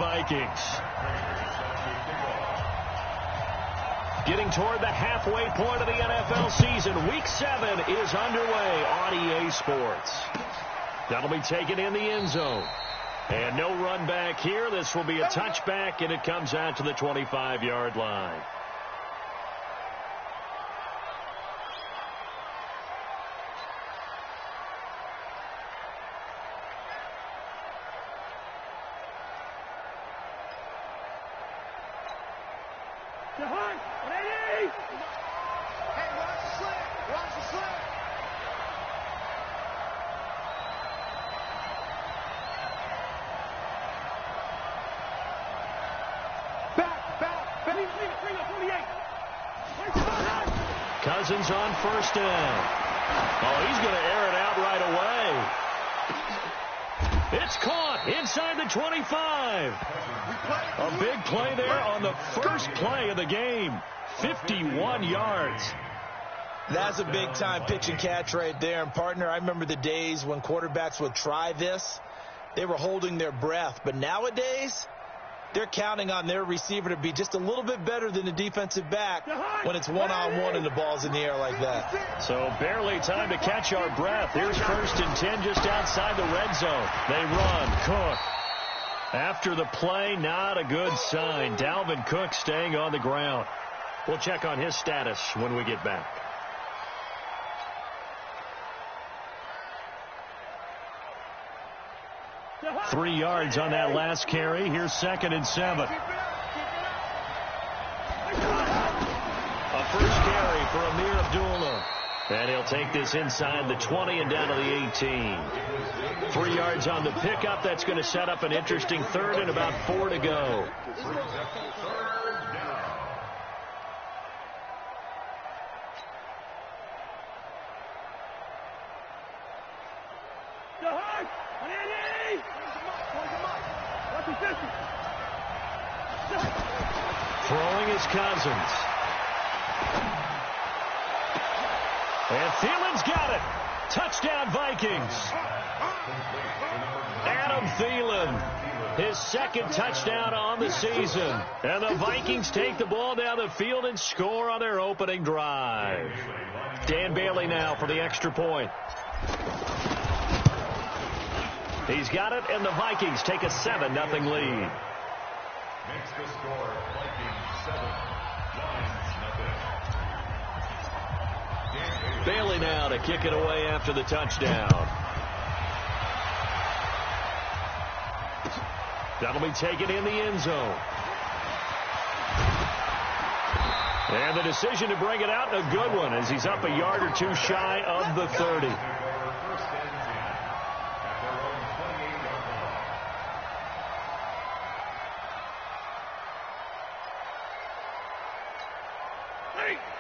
Vikings. Getting toward the halfway point of the NFL season. Week 7 is underway on EA Sports. That'll be taken in the end zone. And no run back here. This will be a touchback, and it comes out to the 25-yard line. Cousins on first down. Oh, he's going to air it out right away. It's caught inside the 25. A big play there on the first play of the game. 51 yards. That's a big-time pitch and catch right there. And, partner, I remember the days when quarterbacks would try this. They were holding their breath. But nowadays, they're counting on their receiver to be just a little bit better than the defensive back when it's one-on-one and the ball's in the air like that. So barely time to catch our breath. Here's 1st and 10 just outside the red zone. They run. Cook. After the play, not a good sign. Dalvin Cook staying on the ground. We'll check on his status when we get back. Three yards on that last carry. Here's 2nd and 7. A first carry for Amir Abdullah. And he'll take this inside the 20 and down to the 18. 3 yards on the pickup. That's going to set up an interesting 3rd and about 4 to go. Throwing is Cousins. And Thielen's got it. Touchdown, Vikings. Adam Thielen, his 2nd touchdown on the season. And the Vikings take the ball down the field and score on their opening drive. Dan Bailey now for the extra point. He's got it, and the Vikings take a 7-0 lead. Makes the score, Vikings 7, Giants nothing. Bailey now to kick it away after the touchdown. That'll be taken in the end zone. And the decision to bring it out, a good one, as he's up a yard or two shy of the 30.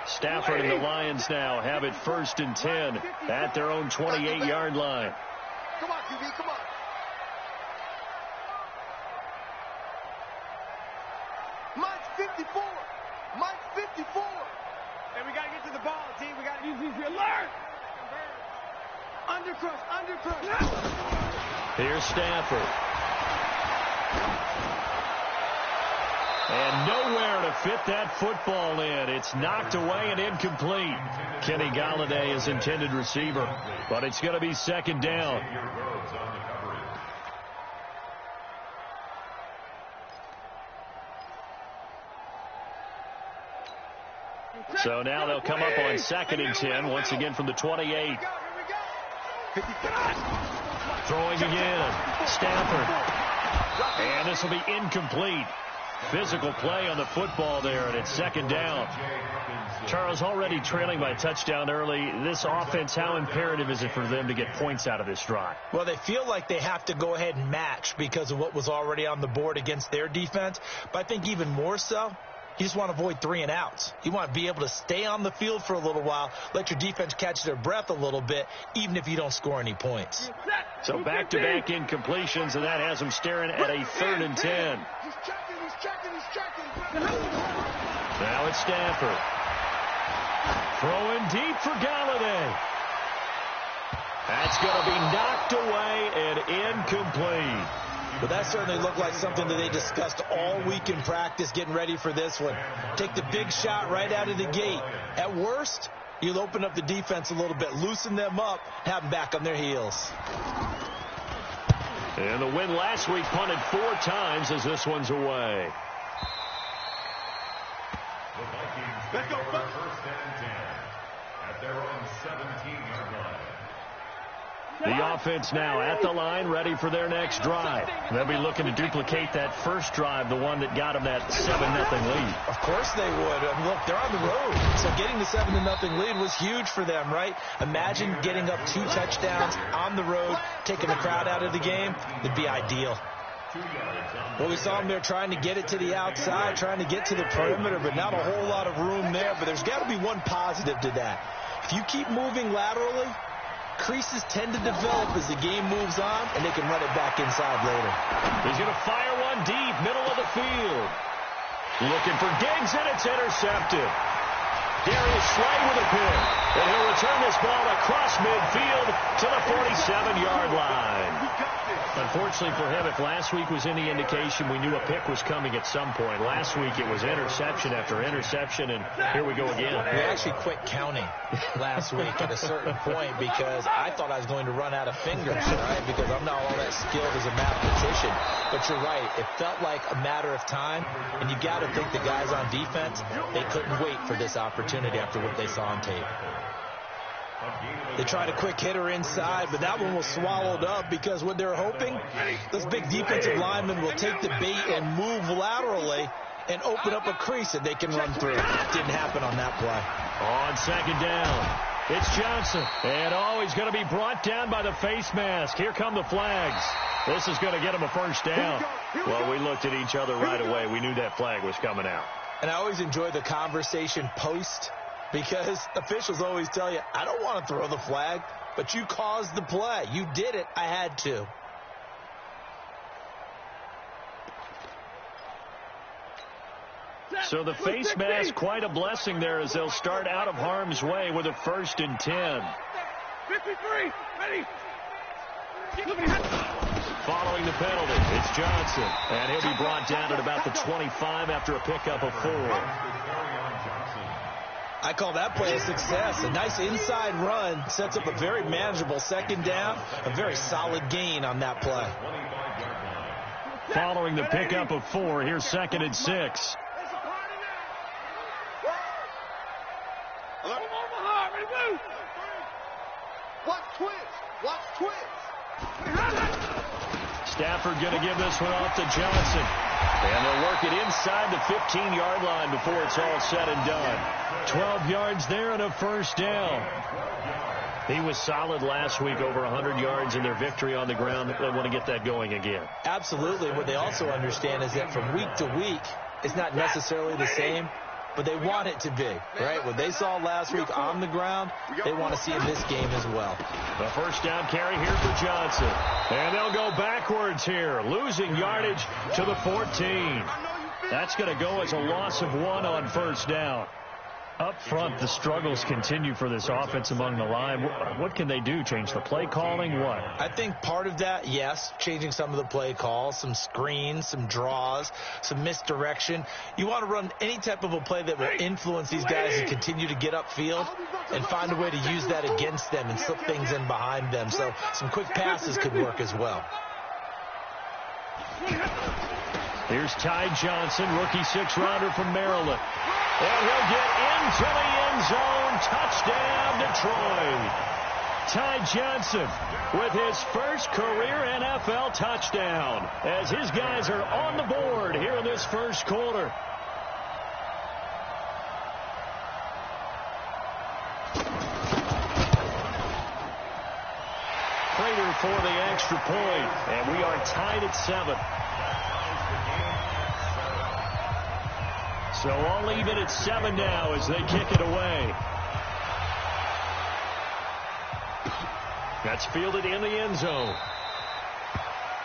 Stafford and the Lions now have it 1st and 10 at their own 28-yard line. Come on, QB, come on. Mike's 54. Mike's 54. And we got to get to the ball, team. We got to use these alert. Undercrush. Here's Stafford. And nowhere to fit that football in. It's knocked away and incomplete. Kenny Golladay is intended receiver, but it's going to be 2nd down. So now they'll come up on 2nd and 10, once again from the 28. Throwing again. Stafford. And this will be incomplete. Physical play on the football there, and it's 2nd down. Charles, already trailing by a touchdown early. This offense, how imperative is it for them to get points out of this drive? Well, they feel like they have to go ahead and match because of what was already on the board against their defense. But I think even more so, you just want to avoid 3 and outs. You want to be able to stay on the field for a little while, let your defense catch their breath a little bit, even if you don't score any points. So back-to-back incompletions, and that has them staring at a 3rd and 10. He's checking. Now it's Stafford. Throwing deep for Golladay. That's going to be knocked away and incomplete. Well, that certainly looked like something that they discussed all week in practice getting ready for this one. Take the big shot right out of the gate. At worst, you'll open up the defense a little bit, loosen them up, have them back on their heels. And the win last week punted 4 times as this one's away. The Vikings take over first and 10 at their own 17-yard line. The offense now at the line, ready for their next drive. They'll be looking to duplicate that first drive, the one that got them that 7-0 lead. Of course they would. And look, they're on the road. So getting the 7-0 lead was huge for them, right? Imagine getting up 2 touchdowns on the road, taking the crowd out of the game. It'd be ideal. Well, we saw them there trying to get it to the outside, trying to get to the perimeter, but not a whole lot of room there. But there's got to be one positive to that. If you keep moving laterally, creases tend to develop as the game moves on, and they can run it back inside later. He's going to fire one deep, middle of the field. Looking for Diggs, and it's intercepted. Darius Slay with a pick, and he'll return this ball across midfield to the 47-yard line. Unfortunately for him, if last week was any indication, we knew a pick was coming at some point. Last week it was interception after interception, and here we go again. We actually quit counting last week at a certain point because I thought I was going to run out of fingers, right? Because I'm not all that skilled as a mathematician. But you're right. It felt like a matter of time, and you got to think the guys on defense, they couldn't wait for this opportunity after what they saw on tape. They tried a quick hitter inside, but that one was swallowed up because what they're hoping, those big defensive linemen will take the bait and move laterally and open up a crease that they can run through. Didn't happen on that play. On second down, it's Johnson. And he's going to be brought down by the face mask. Here come the flags. This is going to get him a first down. Well, we looked at each other right away. We knew that flag was coming out. And I always enjoy the conversation post, because officials always tell you, I don't want to throw the flag, but you caused the play. You did it. I had to. So the face mask, quite a blessing there as they'll start out of harm's way with a 1st and 10. 53, ready. Following the penalty, it's Johnson. And he'll be brought down at about the 25 after a pickup of 4. I call that play a success. A nice inside run sets up a very manageable second down. A very solid gain on that play. Following the pickup of 4, here's 2nd and 6. Watch twins. Watch twins. Stafford going to give this one off to Johnson. And they'll work it inside the 15-yard line before it's all said and done. 12 yards there and a first down. He was solid last week, over 100 yards in their victory on the ground. They want to get that going again. Absolutely. What they also understand is that from week to week, it's not necessarily the same, but they want it to be, right? What they saw last week on the ground, they want to see in this game as well. The first down carry here for Johnson. And they'll go backwards here, losing yardage to the 14. That's going to go as a loss of 1 on first down. Up front, the struggles continue for this offense among the line. What can they do? Change the play calling? What? I think part of that, yes, changing some of the play calls, some screens, some draws, some misdirection. You want to run any type of a play that will influence these guys and continue to get upfield and find a way to use that against them and slip things in behind them. So some quick passes could work as well. Here's Ty Johnson, rookie 6th-rounder from Maryland. And he'll get into the end zone. Touchdown, Detroit. Ty Johnson with his first career NFL touchdown as his guys are on the board here in this first quarter. Prater for the extra point, and we are tied at 7. So all even at 7 now as they kick it away. That's fielded in the end zone.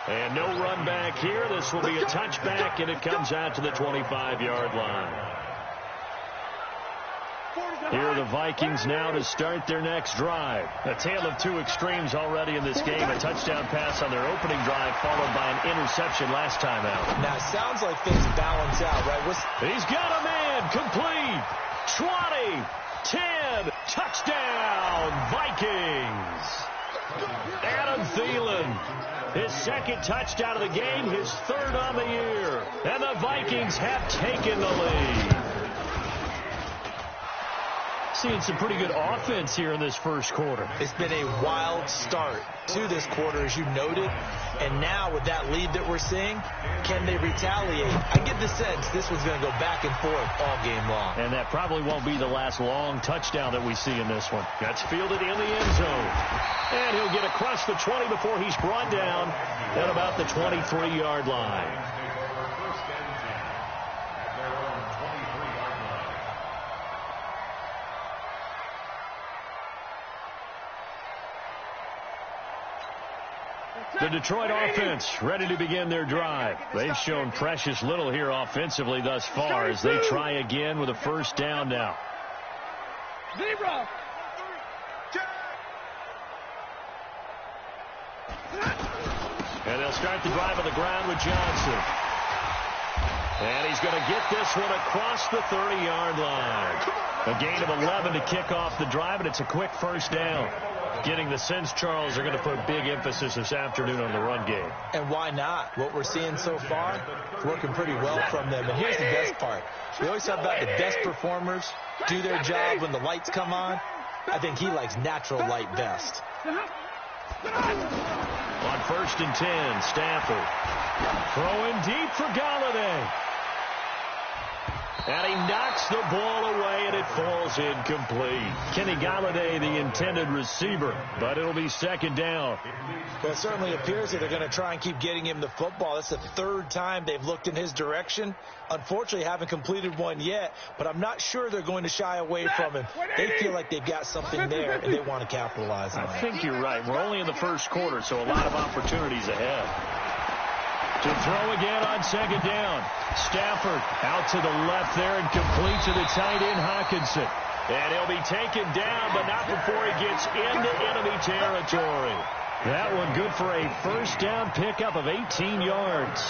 And no run back here. This will be a touchback, and it comes out to the 25-yard line. Here are the Vikings now to start their next drive. A tale of two extremes already in this game. A touchdown pass on their opening drive followed by an interception last time out. Now, it sounds like things balance out, right? He's got a man. Complete. 20, 10, touchdown, Vikings. Adam Thielen, his second touchdown of the game, his third on the year. And the Vikings have taken the lead. Seeing some pretty good offense here in this first quarter. It's been a wild start to this quarter, as you noted. And now with that lead that we're seeing, can they retaliate? I get the sense this one's going to go back and forth all game long. And that probably won't be the last long touchdown that we see in this one. That's fielded in the end zone. And he'll get across the 20 before he's brought down at about the 23-yard line. The Detroit offense ready to begin their drive. They've shown precious little here offensively thus far as they try again with a first down now. Zero. And they'll start the drive on the ground with Johnson. And he's going to get this one across the 30-yard line. A gain of 11 to kick off the drive, and it's a quick first down. Getting the sense, Charles, they're going to put big emphasis this afternoon on the run game. And why not? What we're seeing so far, working pretty well from them. And here's the best part. We always talk about the best performers do their job when the lights come on. I think he likes natural light best. On first and 10, Stafford. Throwing deep for Galladay. And he knocks the ball away, and it falls incomplete. Kenny Galladay, the intended receiver, but it'll be second down. Well, it certainly appears that they're going to try and keep getting him the football. That's the third time they've looked in his direction. Unfortunately, haven't completed one yet, but I'm not sure they're going to shy away from him. They feel like they've got something there, and they want to capitalize on it. I think you're right. We're only in the first quarter, so a lot of opportunities ahead. To throw again on second down. Stafford out to the left there and complete to the tight end Hockenson. And he'll be taken down, but not before he gets into enemy territory. That one good for a first down pickup of 18 yards.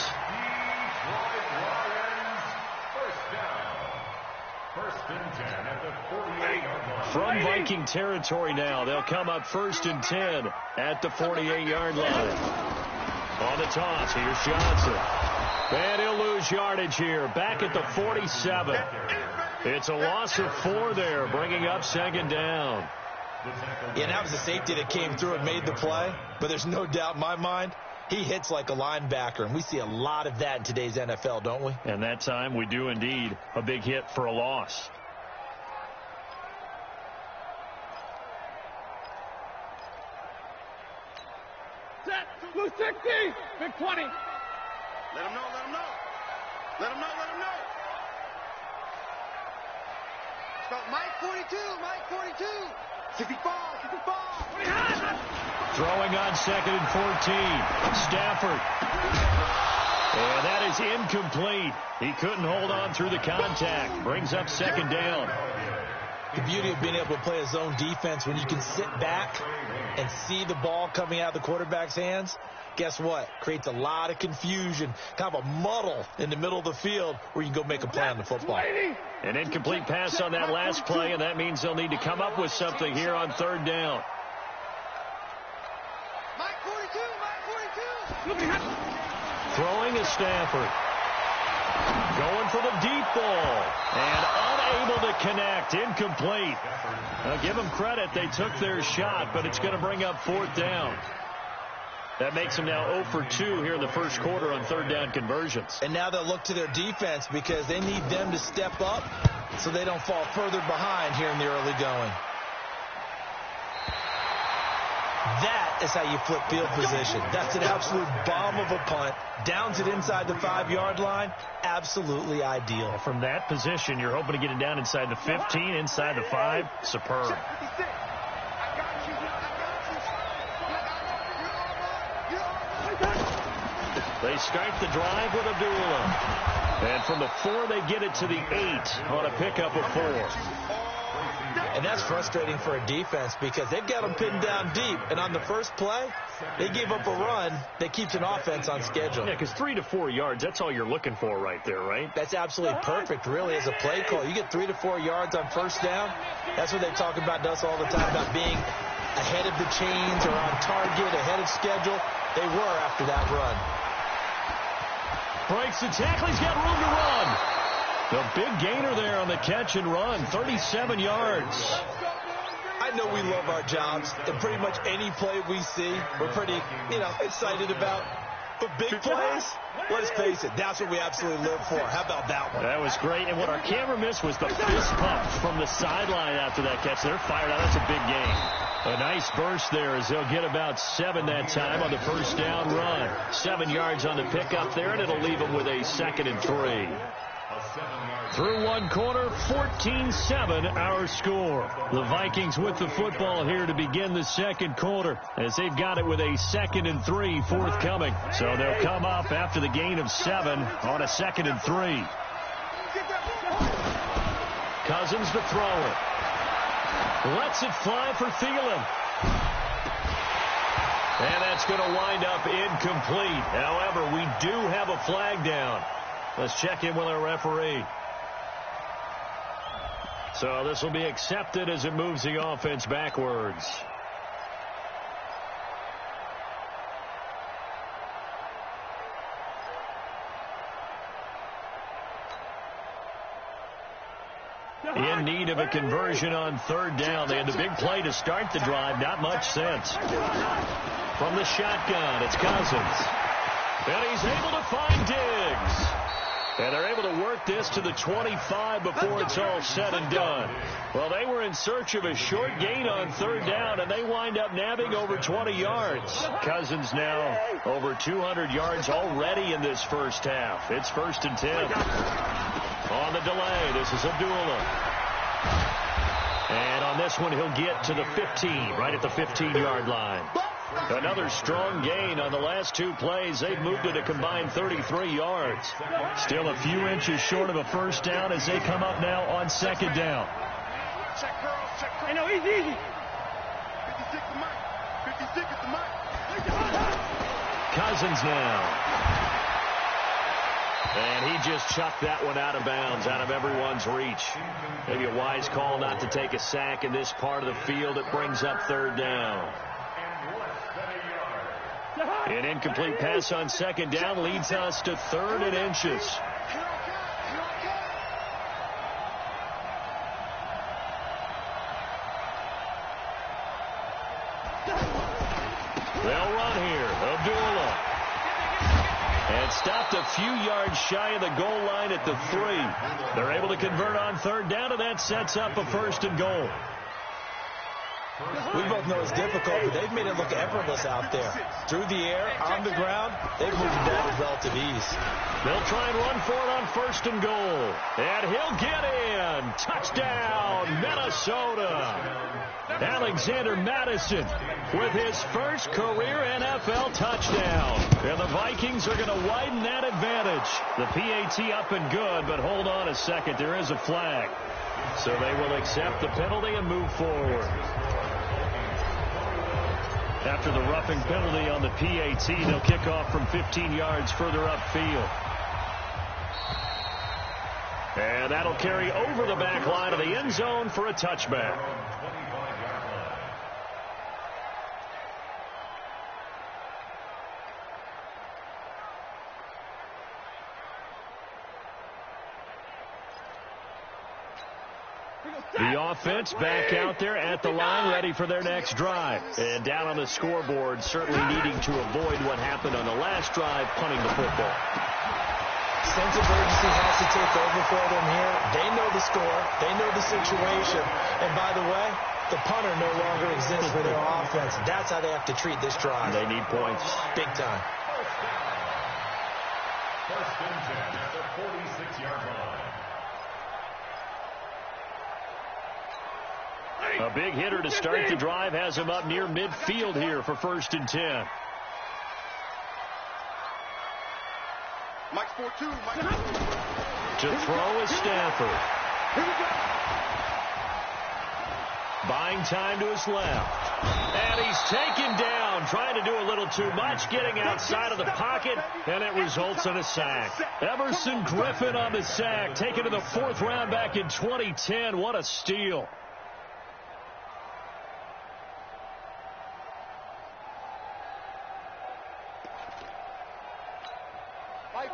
First and 10 at the 48-yard line. From Viking territory now, they'll come up first and 10 at the 48-yard line. On the toss, here's Johnson. And he'll lose yardage here, back at the 47. It's a loss of 4 there, bringing up second down. Yeah, that was a safety that came through and made the play, but there's no doubt in my mind, he hits like a linebacker, and we see a lot of that in today's NFL, don't we? And that time we do indeed. A big hit for a loss. Blue 60. Big 20. Let him know, let him know. Let him know, let him know. So Mike 42, Mike 42. 64, 64. Throwing on second and 14. Stafford. And that is incomplete. He couldn't hold on through the contact. Brings up second down. The beauty of being able to play a zone defense when you can sit back and see the ball coming out of the quarterback's hands, guess what? Creates a lot of confusion, kind of a muddle in the middle of the field where you can go make a play on the football. An incomplete pass on that last play, and that means they'll need to come up with something here on third down. Mike 42, Mike 42. Throwing is Stafford. Going for the deep ball. And unable to connect. Incomplete. Now, give them credit. They took their shot, but it's going to bring up fourth down. That makes them now 0 for 2 here in the first quarter on third down conversions. And now they'll look to their defense because they need them to step up so they don't fall further behind here in the early going. That is how you flip field position. That's an absolute bomb of a punt. Downs it inside the 5-yard line. Absolutely ideal. From that position, you're hoping to get it down inside the 15, inside the 5. Superb. They start the drive with Abdullah. And from the 4, they get it to the 8 on a pickup of 4. And that's frustrating for a defense because they've got them pinned down deep. And on the first play, they gave up a run that keeps an offense on schedule. Yeah, because 3 to 4 yards, that's all you're looking for right there, right? That's absolutely perfect, really, as a play call. You get 3 to 4 yards on first down. That's what they talk about to us all the time, about being ahead of the chains or on target, ahead of schedule. They were after that run. Breaks the tackle. He's got room to run. The big gainer there on the catch and run, 37 yards. I know we love our jobs, and pretty much any play we see, we're pretty, excited about. But big plays, let's face it, that's what we absolutely live for. How about that one? That was great. And what our camera missed was the fist pump from the sideline after that catch. They're fired out. That's a big gain. A nice burst there as they'll get about 7 that time on the first down run. 7 yards on the pickup there, and it'll leave them with a 2nd and 3. Through one quarter, 14-7 our score. The Vikings with the football here to begin the second quarter as they've got it with a 2nd and 3 forthcoming. So they'll come up after the gain of 7 on a 2nd and 3. Cousins to throw it. Lets it fly for Thielen. And that's going to wind up incomplete. However, we do have a flag down. Let's check in with our referee. So this will be accepted as it moves the offense backwards. In need of a conversion on 3rd down. They had the big play to start the drive. Not much sense. From the shotgun, it's Cousins. And he's able to find Diggs. And they're able to work this to the 25 before it's all said and done. Well, they were in search of a short gain on 3rd down, and they wind up nabbing over 20 yards. Cousins now over 200 yards already in this first half. It's 1st and 10. On the delay, this is Abdullah. And on this one, he'll get to the 15, right at the 15-yard line. Another strong gain on the last 2 plays. They've moved it a combined 33 yards. Still a few inches short of a first down as they come up now on 2nd down. I know, easy. 56 to Mike. 56 to Mike. Cousins now. And he just chucked that one out of bounds, out of everyone's reach. Maybe a wise call not to take a sack in this part of the field. It brings up 3rd down. An incomplete pass on 2nd down leads us to 3rd and inches. They'll run here. Abdullah. And stopped a few yards shy of the goal line at the 3. They're able to convert on 3rd down, and that sets up a 1st and goal. We both know it's difficult, but they've made it look effortless out there. Through the air, on the ground, they've moved it down with relative ease. They'll try and run for it on 1st and goal. And he'll get in. Touchdown, Minnesota. Alexander Madison with his first career NFL touchdown. And the Vikings are going to widen that advantage. The PAT up and good, but hold on a second. There is a flag. So they will accept the penalty and move forward. After the roughing penalty on the PAT, they'll kick off from 15 yards further upfield. And that'll carry over the back line of the end zone for a touchback. The offense back out there at the line, ready for their next drive. And down on the scoreboard, certainly needing to avoid what happened on the last drive, punting the football. Sense of urgency has to take over for them here. They know the score. They know the situation. And by the way, the punter no longer exists for their offense. That's how they have to treat this drive. They need points. Big time. 1st and 10 at the 46-yard line. A big hitter to start the drive has him up near midfield here for 1st and 10. Mike's 4-2. Mike. To throw is Stafford. Buying time to his left. And he's taken down, trying to do a little too much, getting outside of the pocket, and it results in a sack. Everson Griffin on the sack, taken to the 4th round back in 2010. What a steal.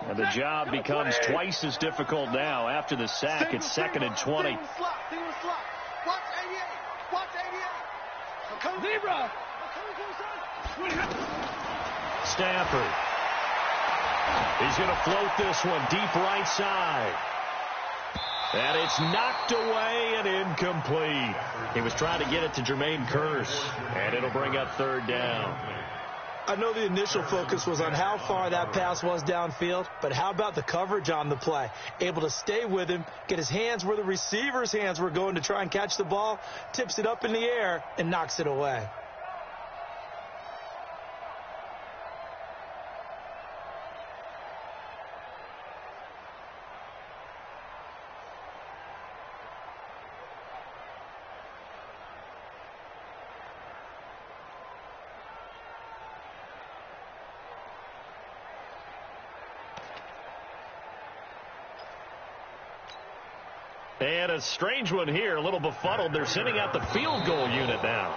And the job becomes twice as difficult now. After the sack, it's 2nd and 20. Watch 88. Watch 88. Zebra. Stafford. He's going to float this one deep right side. And it's knocked away and incomplete. He was trying to get it to Jermaine Kearse, and it'll bring up 3rd down. I know the initial focus was on how far that pass was downfield, but how about the coverage on the play? Able to stay with him, get his hands where the receiver's hands were going to try and catch the ball, tips it up in the air, and knocks it away. And a strange one here, a little befuddled. They're sending out the field goal unit now.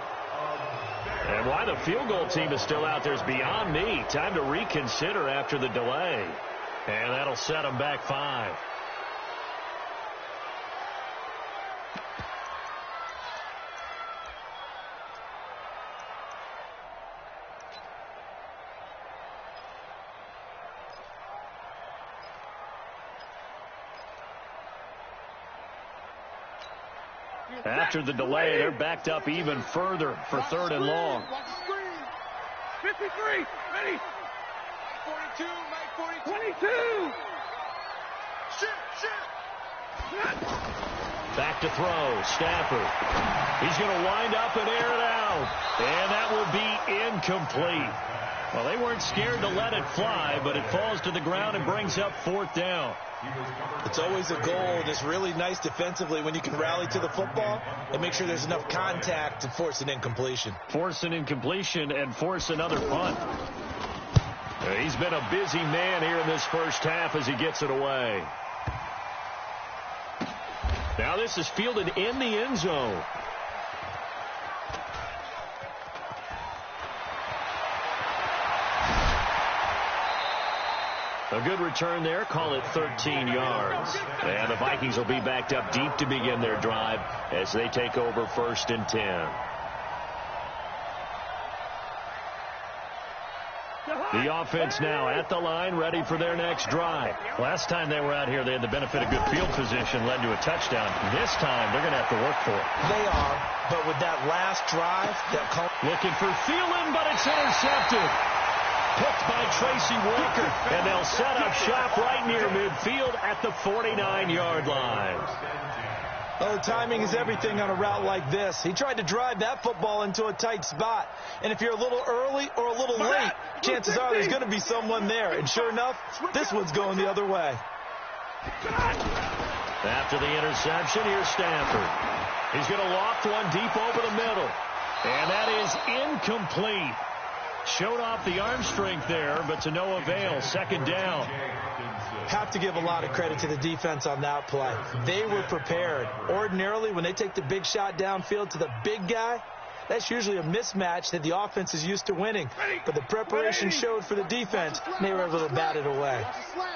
And why the field goal team is still out there is beyond me. Time to reconsider after the delay. And that'll set them back 5. After the delay, they're backed up even further for 3rd and long. 53. Ready. 42. Mike 42. 22. Shoot. Back to throw. Stafford. He's going to wind up and air it out. And that will be incomplete. Well, they weren't scared to let it fly, but it falls to the ground and brings up 4th down. It's always a goal, and it's really nice defensively when you can rally to the football and make sure there's enough contact to force an incompletion. Force an incompletion and force another punt. He's been a busy man here in this first half as he gets it away. Now this is fielded in the end zone. A good return there. Call it 13 yards. And the Vikings will be backed up deep to begin their drive as they take over 1st and 10. The offense now at the line, ready for their next drive. Last time they were out here, they had the benefit of good field position, led to a touchdown. This time, they're going to have to work for it. They are, but with that last drive, they'll call. Looking for Thielen, but it's intercepted. Picked by Tracy Walker, and they'll set up shop right near midfield at the 49-yard line. Oh, timing is everything on a route like this. He tried to drive that football into a tight spot. And if you're a little early or a little late, chances are there's going to be someone there. And sure enough, this one's going the other way. After the interception, here's Stafford. He's going to loft one deep over the middle. And that is incomplete. Showed off the arm strength there, but to no avail. 2nd down. Have to give a lot of credit to the defense on that play. They were prepared. Ordinarily, when they take the big shot downfield to the big guy, that's usually a mismatch that the offense is used to winning. But the preparation showed for the defense, and they were able to bat it away.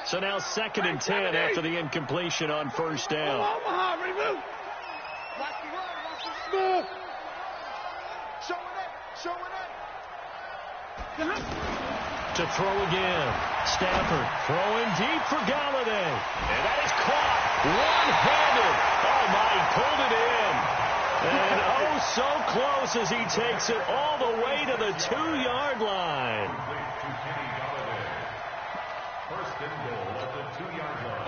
So now 2nd and 10 after the incompletion on 1st down. Omaha, ready, move. Move. Showing it. To throw again. Stafford throwing deep for Galladay. And that is caught one-handed. Oh, my, he pulled it in. And oh, so close as he takes it all the way to the 2-yard line.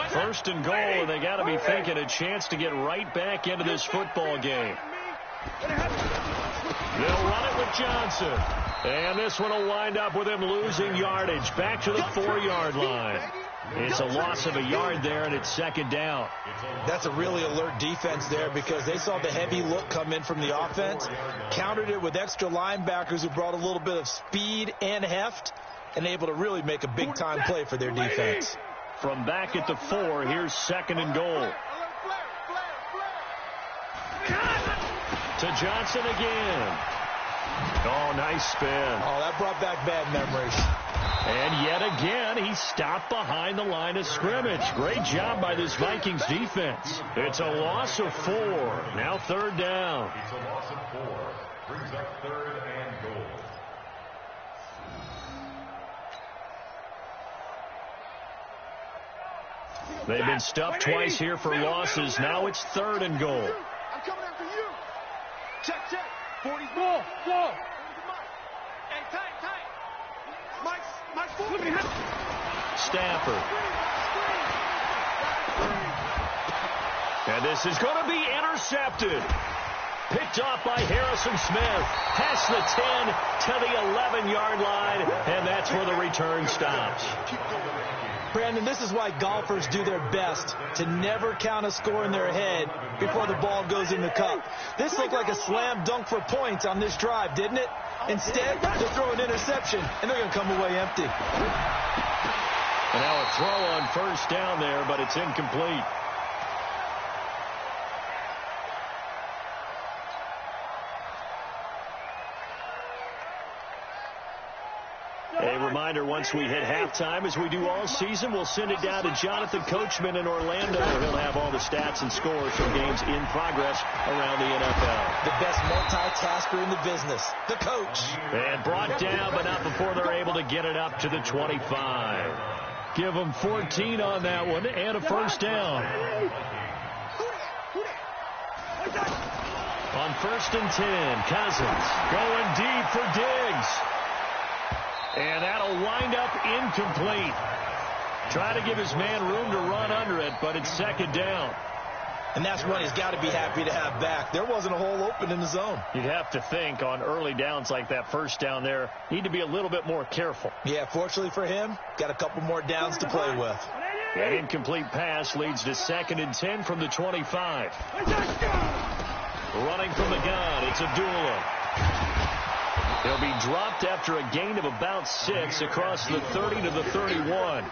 First and goal, and they got to be thinking a chance to get right back into this football game. They'll run it with Johnson. And this one will wind up with him losing yardage back to the 4-yard line. It's a loss of a yard there, and it's second down. That's a really alert defense there because they saw the heavy look come in from the offense, countered it with extra linebackers who brought a little bit of speed and heft, and able to really make a big-time play for their defense. From back at the 4, here's second and goal. To Johnson again. Oh, nice spin. Oh, that brought back bad memories. And yet again, he stopped behind the line of scrimmage. Great job by this Vikings defense. It's a loss of 4. Now third down. It's a loss of 4. Brings up third and goal. They've been stuffed twice here for losses. Now it's third and goal. I'm coming after you. Check. 40 Ball. Hey, tight. Mike's 40. Stafford. And this is going to be intercepted. Picked off by Harrison Smith. Past the 10 to the 11-yard line. And that's where the return stops. Brandon, this is why golfers do their best to never count a score in their head before the ball goes in the cup. This looked like a slam dunk for points on this drive, didn't it? Instead, they throw an interception, and they're going to come away empty. And now a throw on first down there, but it's incomplete. A reminder, once we hit halftime, as we do all season, we'll send it down to Jonathan Coachman in Orlando. He'll have all the stats and scores from games in progress around the NFL. The best multitasker in the business, the coach. And brought down, but not before they're able to get it up to the 25. Give them 14 on that one and a first down. On first and 10, Cousins going deep for Diggs. And that'll wind up incomplete. Try to give his man room to run under it, but it's second down. And that's one he's got to be happy to have back. There wasn't a hole open in the zone. You'd have to think on early downs like that first down there, need to be a little bit more careful. Yeah, fortunately for him, got a couple more downs to play with. That incomplete pass leads to second and 10 from the 25. Running from the gun, it's Abdullah. He'll be dropped after a gain of about 6 across the 30 to the 31.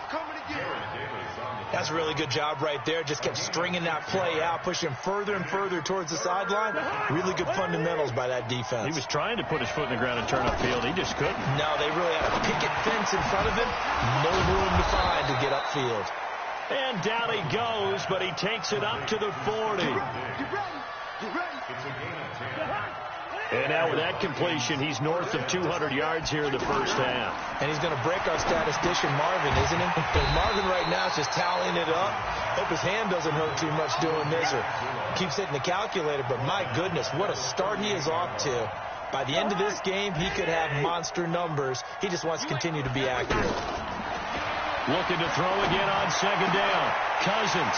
That's a really good job right there. Just kept stringing that play out, pushing further and further towards the sideline. Really good fundamentals by that defense. He was trying to put his foot in the ground and turn upfield. He just couldn't. No, they really had a picket fence in front of him. No room to find to get upfield. And down he goes, but he takes it up to the 40. And now with that completion, he's north of 200 yards here in the first half. And he's going to break our statistician, Marvin, isn't he? Because Marvin right now is just tallying it up. Hope his hand doesn't hurt too much doing this or keeps hitting the calculator. But my goodness, what a start he is off to. By the end of this game, he could have monster numbers. He just wants to continue to be accurate. Looking to throw again on second down. Cousins.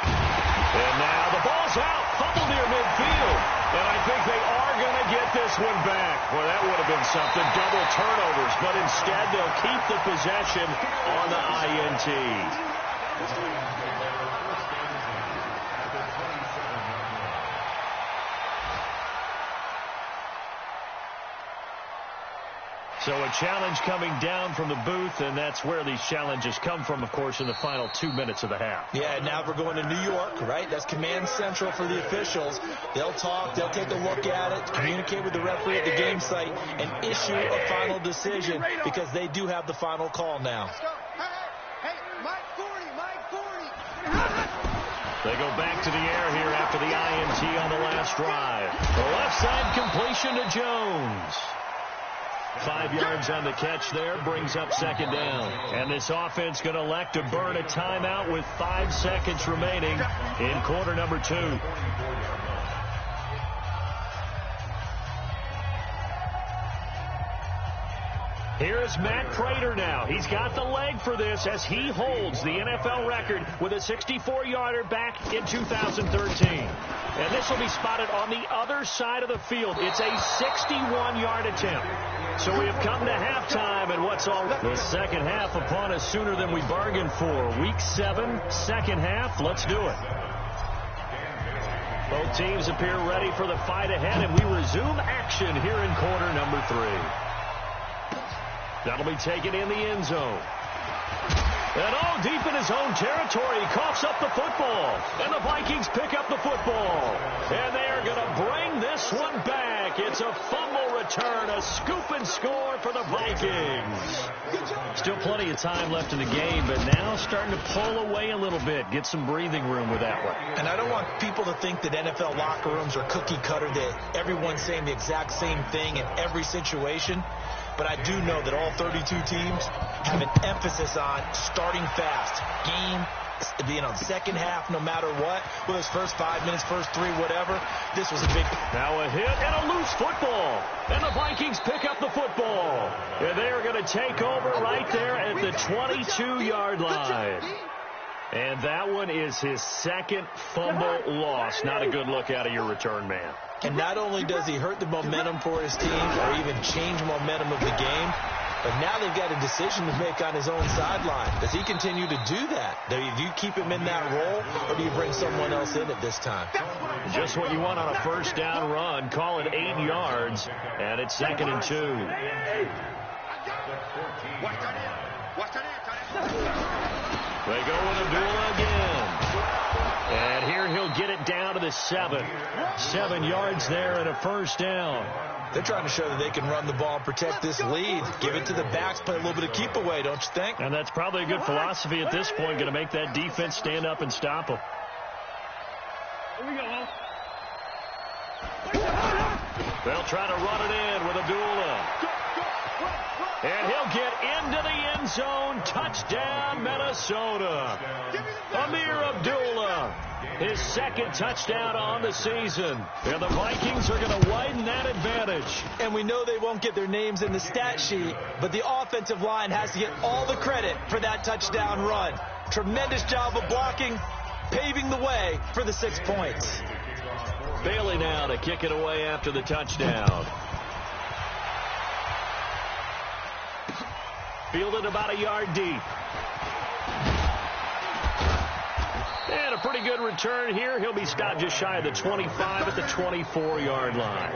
And now the ball's out. Fumble near midfield. And I think they are going to get this one back. Well, that would have been something. Double turnovers. But instead, they'll keep the possession on the INT. So a challenge coming down from the booth, and that's where these challenges come from, of course, in the final 2 minutes of the half. Yeah, now we're going to New York, right? That's command central for the officials. They'll talk, they'll take a look at it, communicate with the referee at the game site, and issue a final decision because they do have the final call now. Hey, Mike 40. They go back to the air here after the INT on the last drive. The left side completion to Jones. 5 yards on the catch there, brings up second down. And this offense going to elect to burn a timeout with 5 seconds remaining in quarter number 2. Here's Matt Prater now. He's got the leg for this as he holds the NFL record with a 64-yarder back in 2013. And this will be spotted on the other side of the field. It's a 61-yard attempt. So we have come to halftime, and what's all the second half upon us sooner than we bargained for. Week 7, second half. Let's do it. Both teams appear ready for the fight ahead, and we resume action here in quarter number 3. That'll be taken in the end zone. And all deep in his own territory, he coughs up the football. And the Vikings pick up the football. And they are going to bring this one back. It's a fumble return, a scoop and score for the Vikings. Still plenty of time left in the game, but now starting to pull away a little bit. Get some breathing room with that one. And I don't want people to think that NFL locker rooms are cookie cutter, that everyone's saying the exact same thing in every situation. But I do know that all 32 teams have an emphasis on starting fast. Game being on second half no matter what. Whether it's first 5 minutes, first 3, whatever. This was a big... Now a hit and a loose football. And the Vikings pick up the football. And they are going to take over right there at the 22-yard line. And that one is his second fumble loss. Not a good look out of your return man. And not only does he hurt the momentum for his team or even change momentum of the game, but now they've got a decision to make on his own sideline. Does he continue to do that? Do you keep him in that role, or do you bring someone else in at this time? Just what you want on a first down run. Call it 8 yards, and it's 2nd and 2. They go with Abdullah again. And here he'll get it down to the 7. 7 yards there and a first down. They're trying to show that they can run the ball and protect this lead. Give it to the backs, play a little bit of keep away, don't you think? And that's probably a good philosophy at this point, going to make that defense stand up and stop them. Here we go. They'll try to run it in with Abdullah. And he'll get into the end zone. Touchdown, Minnesota. Amir Abdullah, his second touchdown on the season. And the Vikings are going to widen that advantage. And we know they won't get their names in the stat sheet, but the offensive line has to get all the credit for that touchdown run. Tremendous job of blocking, paving the way for the 6 points. Bailey now to kick it away after the touchdown. Fielded about a yard deep. And a pretty good return here. He'll be stopped just shy of the 25 at the 24-yard line.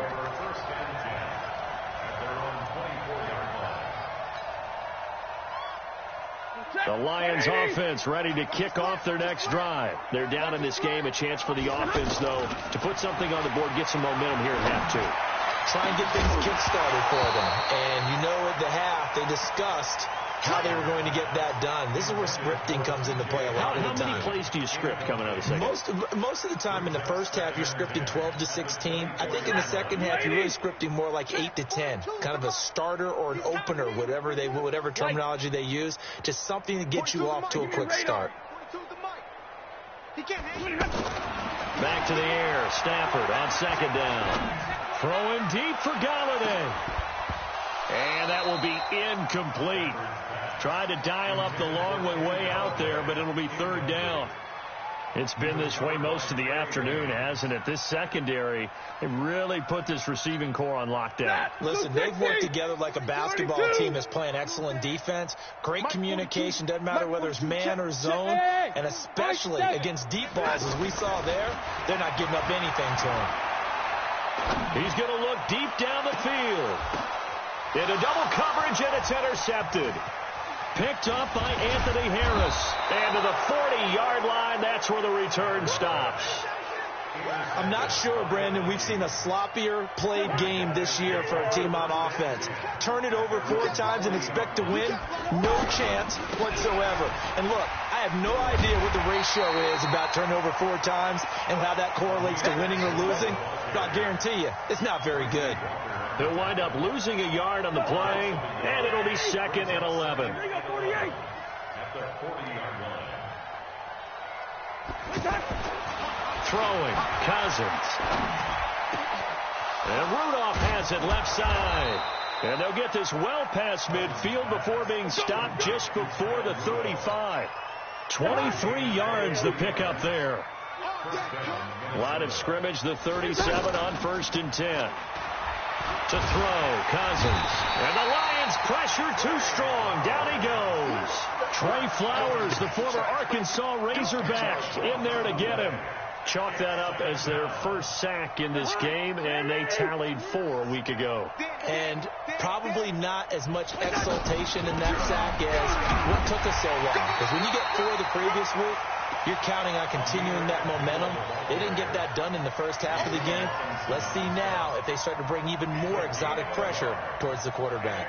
The Lions offense ready to kick off their next drive. They're down in this game. A chance for the offense, though, to put something on the board, get some momentum here at half 2. Try and get things kick-started for them. And you know at the half they discussed how they were going to get that done. This is where scripting comes into play a lot of the time. How many plays do you script coming out of the second? Most of the time in the first half, you're scripting 12 to 16. I think in the second half, you're really scripting more like 8 to 10. Kind of a starter or an opener, whatever terminology they use. Just something to get you off to a quick start. Back to the air. Stafford on second down. Throwing deep for Galladay. And that will be incomplete. Tried to dial up the long way out there, but it'll be third down. It's been this way most of the afternoon, hasn't it? This secondary, they really put this receiving core on lockdown. Listen, they've worked together like a basketball team that's playing excellent defense. Great communication, doesn't matter whether it's man or zone, and especially against deep balls, as we saw there, they're not giving up anything to him. He's going to look deep down the field. Into double coverage, and it's intercepted. Picked up by Anthony Harris. And to the 40-yard line, that's where the return stops. I'm not sure, Brandon, we've seen a sloppier played game this year for a team on offense. Turn it over 4 times and expect to win? No chance whatsoever. And look, I have no idea what the ratio is about turning over 4 times and how that correlates to winning or losing. But I'll guarantee you, it's not very good. They'll wind up losing a yard on the play, and it'll be 2nd and 11. At the 40-yard line. Throwing, Cousins. And Rudolph has it left side. And they'll get this well past midfield before being stopped just before the 35. 23 yards the pickup there. Line of scrimmage, the 37 on 1st and 10. To throw, Cousins. And the Lions pressure too strong. Down he goes. Trey Flowers, the former Arkansas Razorback, in there to get him. Chalk that up as their first sack in this game, and they tallied 4 a week ago. And probably not as much exultation in that sack as what took us so long. Because when you get 4 the previous week, you're counting on continuing that momentum. They didn't get that done in the first half of the game. Let's see now if they start to bring even more exotic pressure towards the quarterback.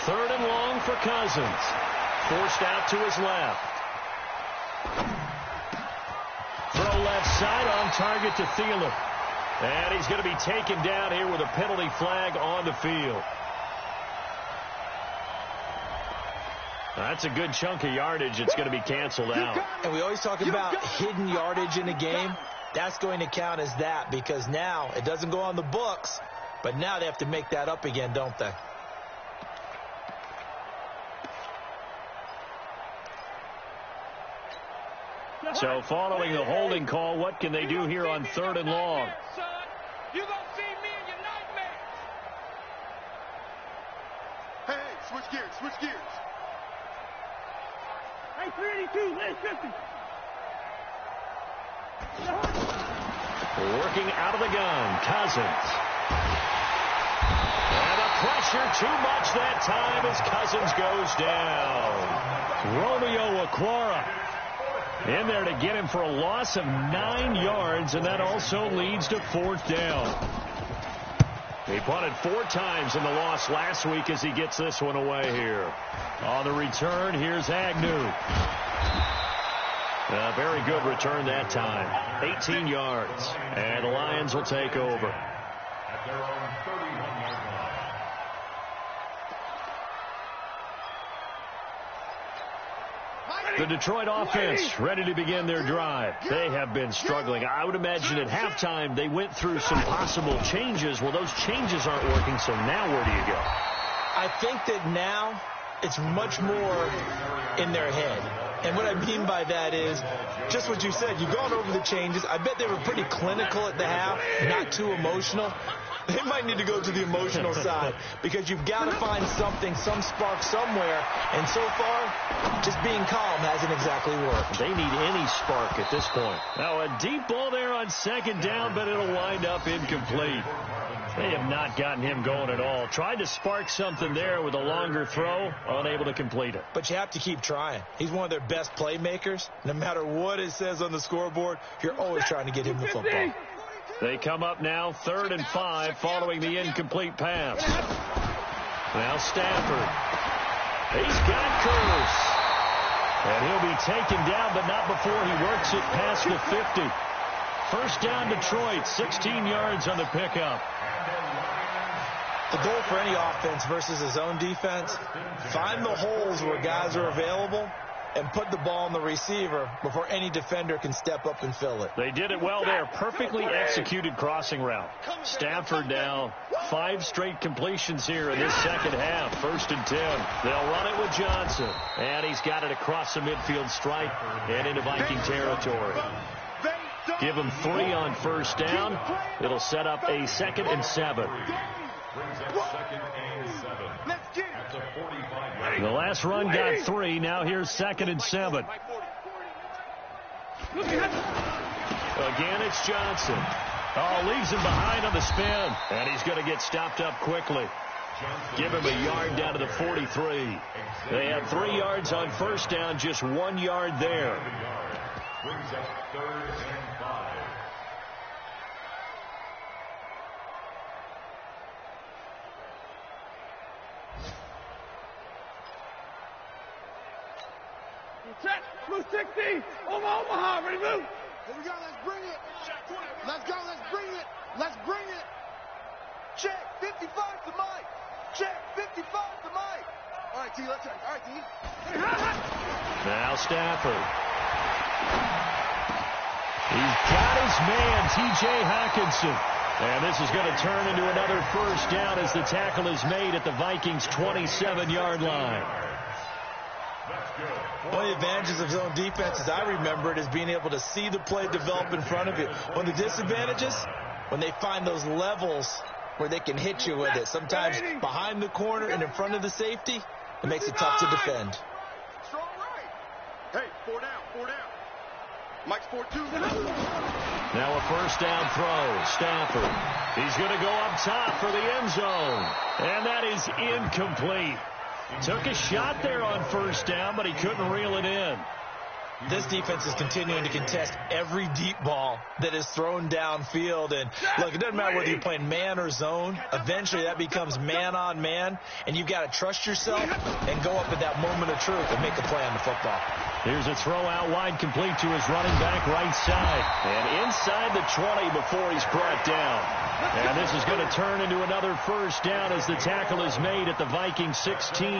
Third and long for Cousins. Forced out to his left. Throw left side on target to Thielen. And he's going to be taken down here with a penalty flag on the field. That's a good chunk of yardage. It's going to be canceled out. And we always talk about hidden yardage in a game. That's going to count as that because now it doesn't go on the books, but now they have to make that up again, don't they? So following the holding call, what can they do here on 3rd and long? You're going to see me in your nightmares. Hey, switch gears, switch gears. Hey, 382, lane 50. Working out of the gun, Cousins. And the pressure too much that time as Cousins goes down. Romeo Okwara in there to get him for a loss of 9 yards, and that also leads to 4th down. He punted 4 times in the loss last week as he gets this one away here. On the return, here's Agnew. A very good return that time. 18 yards. And the Lions will take over. At their own 31-yard line. The Detroit offense ready to begin their drive. They have been struggling. I would imagine at halftime they went through some possible changes. Well, those changes aren't working, so now where do you go? I think that now it's much more in their head. And what I mean by that is just what you said. You've gone over the changes. I bet they were pretty clinical at the half, not too emotional. They might need to go to the emotional side because you've got to find something, some spark somewhere. And so far, just being calm hasn't exactly worked. They need any spark at this point. Now, a deep ball there on 2nd down, but it'll wind up incomplete. They have not gotten him going at all. Tried to spark something there with a longer throw, unable to complete it. But you have to keep trying. He's one of their best playmakers. No matter what it says on the scoreboard, you're always trying to get him the football. They come up now 3rd and 5 following the incomplete pass. Now Stafford. He's got Curse. And he'll be taken down, but not before he works it past the 50. First down Detroit, 16 yards on the pickup. The goal for any offense versus his own defense, find the holes where guys are available and put the ball in the receiver before any defender can step up and fill it. They did it well there. Perfectly executed crossing route. Stafford now 5 straight completions here in this second half. 1st and 10. They'll run it with Johnson. And he's got it across the midfield stripe and into Viking territory. Give him 3 on 1st down. It'll set up a 2nd and 7. The last run got 3. Now here's 2nd and 7. Again, it's Johnson. Oh, leaves him behind on the spin. And he's going to get stopped up quickly. Give him a yard down to the 43. They had 3 yards on 1st down, just 1 yard there. Brings up 3rd and 5. Check, blue 60, Omaha, ready to move. Here we go, let's bring it. Let's go, let's bring it. Let's bring it. Check, 55 to Mike. Check, 55 to Mike. All right, T, let's check. All right, T. Now Stafford. He's got his man, T.J. Hockenson. And this is going to turn into another first down as the tackle is made at the Vikings' 27-yard line. One of the advantages of zone defense, as I remember it, is being able to see the play develop in front of you. One of the disadvantages, when they find those levels where they can hit you with it, sometimes behind the corner and in front of the safety, it makes it tough to defend. Strong right. Hey, 4 down, 4 down. Mike's 4-2. Now a first down throw. Stafford. He's going to go up top for the end zone. And that is incomplete. Took a shot there on first down, but he couldn't reel it in. This defense is continuing to contest every deep ball that is thrown downfield. And, look, it doesn't matter whether you're playing man or zone. Eventually, that becomes man-on-man, and you've got to trust yourself and go up at that moment of truth and make a play on the football. Here's a throw out wide, complete to his running back right side. And inside the 20 before he's brought down. And this is going to turn into another first down as the tackle is made at the Vikings 16.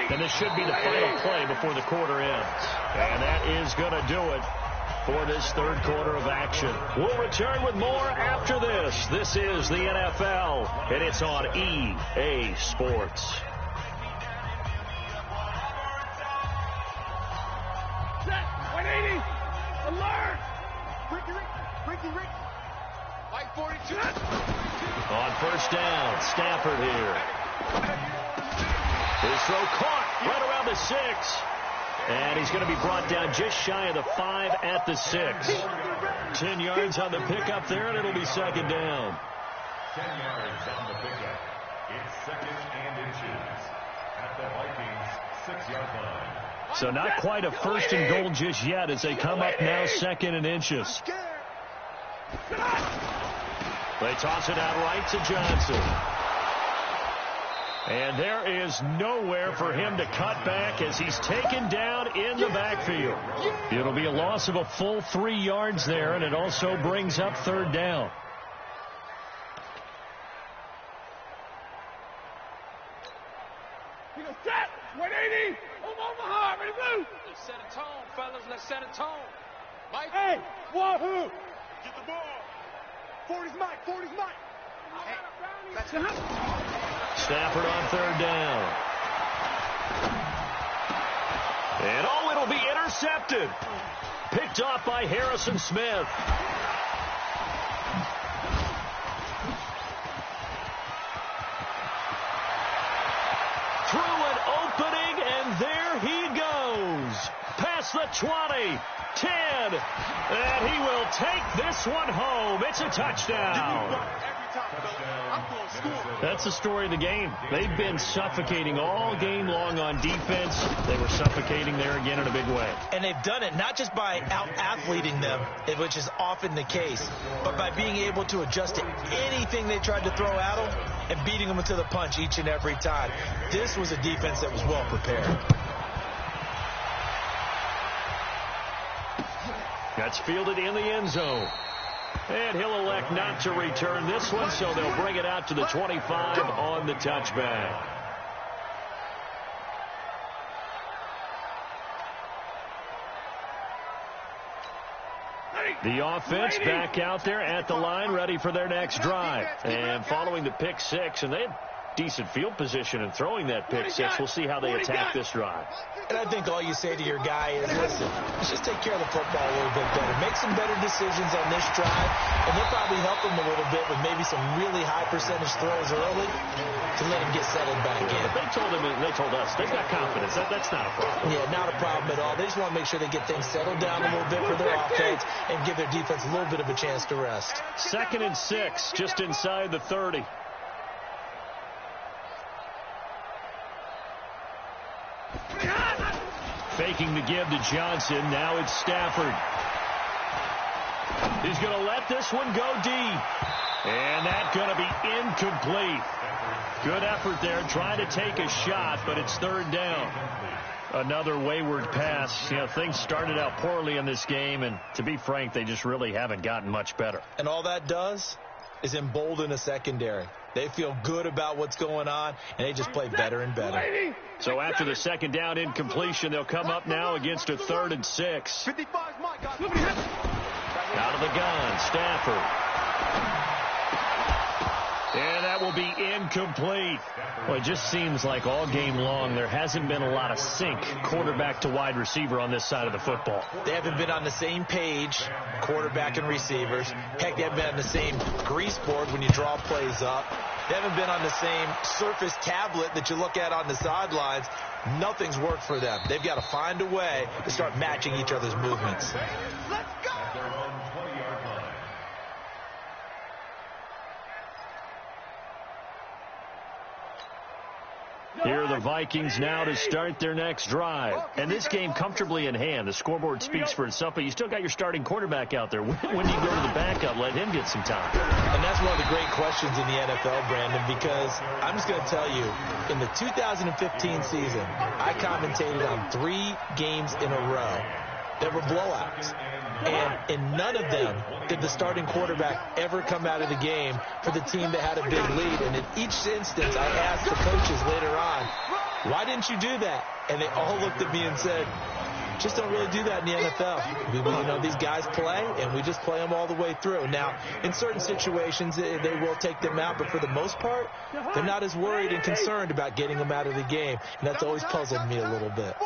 And this should be the final play before the quarter ends. And that is going to do it for this third quarter of action. We'll return with more after this. This is the NFL, and it's on EA Sports. Set. 180. Alert. Ricky. Mike 42. On first down, Stafford here. His throw caught right around the 6. And he's going to be brought down just shy of the 5 at the 6. 10 yards on the pickup there, and it'll be second down. 10 yards on the pickup. It's second and inches at the Vikings 6-yard line. So not quite a first and goal just yet as they come up now second and inches. They toss it out right to Johnson. And there is nowhere for him to cut back as he's taken down in the backfield. It'll be a loss of a full 3 yards there, and it also brings up third down. Set. 180. Omaha. Ready to move. Let's set a tone, fellas. Let's set a tone. Mike. Hey. Wahoo. Get the ball. 40's Mike. Hey. That's Stafford on third down. And it'll be intercepted. Picked off by Harrison Smith. Through an opening, and there he goes. Past the 20, 10, and he will take this one home. It's a touchdown. That's the story of the game. They've been suffocating all game long on defense. They were suffocating there again in a big way. And they've done it not just by out-athleting them, which is often the case, but by being able to adjust to anything they tried to throw at them and beating them to the punch each and every time. This was a defense that was well prepared. That's fielded in the end zone. And he'll elect not to return this one, so they'll bring it out to the 25 on the touchback. The offense back out there at the line, ready for their next drive. And following the pick six, and they had decent field position in throwing that pick six. We'll see how they attack this drive. And I think all you say to your guy is, listen, let's just take care of the football a little bit better. Make some better decisions on this drive, and they'll probably help them a little bit with maybe some really high percentage throws early to let him get settled back in. But they told us, they've got confidence. That's not a problem. Yeah, not a problem at all. They just want to make sure they get things settled down a little bit for their offense and give their defense a little bit of a chance to rest. 2nd and 6, just inside the 30. Faking the give to Johnson. Now it's Stafford. He's going to let this one go deep. And that's going to be incomplete. Good effort there, trying to take a shot, but it's third down. Another wayward pass. You know, things started out poorly in this game, and to be frank, they just really haven't gotten much better. And all that does is embolden a secondary. They feel good about what's going on, and they just play better and better. So after the second down incompletion, they'll come up now against a 3rd and 6. 55's Mike. Out of the gun, Stafford. And that will be incomplete. Well, it just seems like all game long there hasn't been a lot of sync quarterback to wide receiver on this side of the football. They haven't been on the same page, quarterback and receivers. Heck, they haven't been on the same grease board when you draw plays up. They haven't been on the same surface tablet that you look at on the sidelines. Nothing's worked for them. They've got to find a way to start matching each other's movements. Let's go! Here are the Vikings now to start their next drive. And this game comfortably in hand. The scoreboard speaks for itself, but you still got your starting quarterback out there. When do you go to the backup? Let him get some time. And that's one of the great questions in the NFL, Brandon, because I'm just going to tell you, in the 2015 season, I commentated on 3 games in a row that were blowouts. And in none of them did the starting quarterback ever come out of the game for the team that had a big lead. And in each instance, I asked the coaches later on, why didn't you do that? And they all looked at me and said, just don't really do that in the NFL. You know, these guys play, and we just play them all the way through. Now, in certain situations, they will take them out, but for the most part, they're not as worried and concerned about getting them out of the game. And that's always puzzled me a little bit.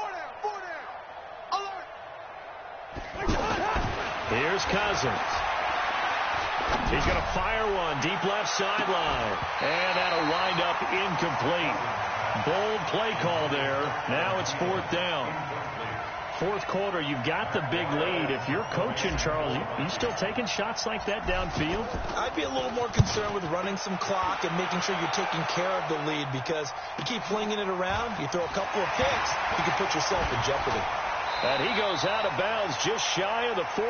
Here's Cousins. He's going to fire one deep left sideline. And that'll wind up incomplete. Bold play call there. Now it's 4th down. 4th quarter, you've got the big lead. If you're coaching, Charles, you still taking shots like that downfield? I'd be a little more concerned with running some clock and making sure you're taking care of the lead, because you keep flinging it around, you throw a couple of picks, you can put yourself in jeopardy. And he goes out of bounds just shy of the 45.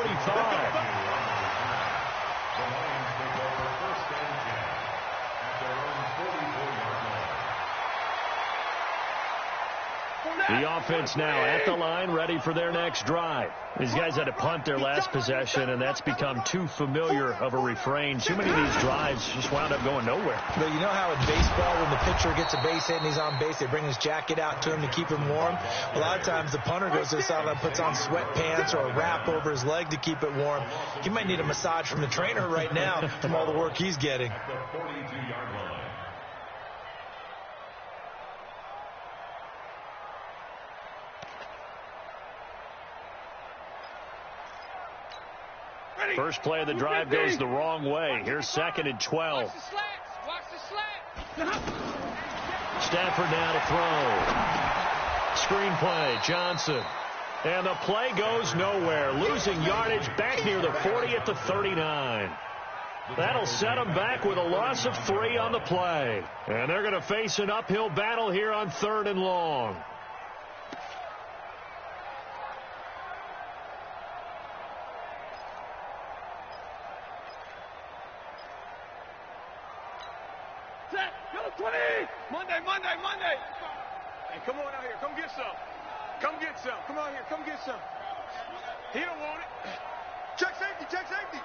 The offense now at the line, ready for their next drive. These guys had to punt their last possession, and that's become too familiar of a refrain. Too many of these drives just wound up going nowhere. But you know how in baseball, when the pitcher gets a base hit and he's on base, they bring his jacket out to him to keep him warm? A lot of times the punter goes to the sideline, puts on sweatpants or a wrap over his leg to keep it warm. He might need a massage from the trainer right now from all the work he's getting. The 42-yard line. First play of the drive goes the wrong way. Here's 2nd and 12. Watch the slats. Watch the slats. Stafford now to throw. Screen play, Johnson. And the play goes nowhere. Losing yardage back near the 40 at the 39. That'll set them back with a loss of 3 on the play. And they're going to face an uphill battle here on 3rd and long. Monday. Hey, come on out here. Come get some. Come get some. Come on here. Come get some. He don't want it. Check safety. Check safety.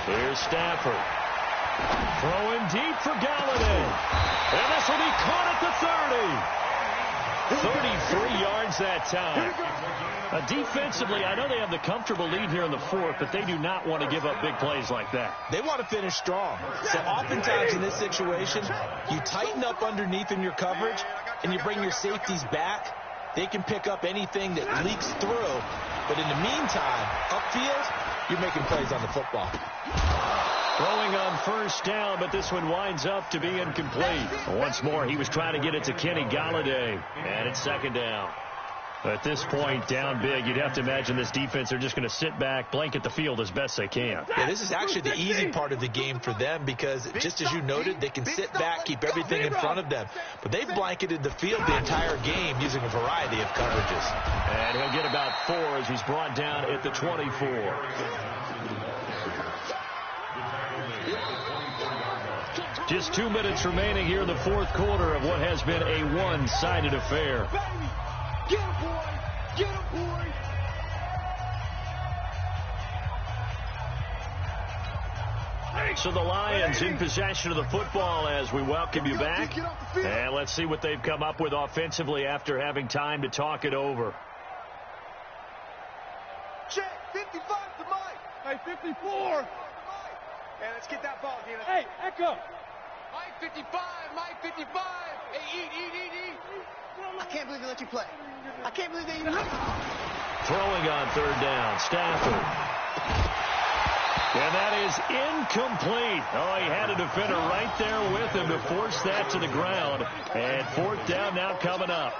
Here's Stafford. Throwing deep for Galladay. And this will be caught at the 30. 33 yards that time. Defensively, I know they have the comfortable lead here in the 4th, but they do not want to give up big plays like that. They want to finish strong. So oftentimes in this situation, you tighten up underneath in your coverage, and you bring your safeties back. They can pick up anything that leaks through. But in the meantime, upfield, you're making plays on the football. Throwing on first down, but this one winds up to be incomplete. Once more, he was trying to get it to Kenny Galladay, and it's 2nd down. At this point, down big, you'd have to imagine this defense are just going to sit back, blanket the field as best they can. Yeah, this is actually the easy part of the game for them because, just as you noted, they can sit back, keep everything in front of them. But they've blanketed the field the entire game using a variety of coverages. And he'll get about 4 as he's brought down at the 24. Just 2 minutes remaining here in the 4th quarter of what has been a one-sided affair. Get him, boy! Get him, boy! So the Lions in possession of the football as we welcome you back. And let's see what they've come up with offensively after having time to talk it over. Check, 55 to Mike. Hey, 54. Hey, let's get that ball, Dylan. Hey, Echo. Mike 55, Mike 55. Hey, eat. I can't believe they let you play. I can't believe they even... Throwing on third down, Stafford. And that is incomplete. Oh, he had a defender right there with him to force that to the ground. And fourth down now coming up.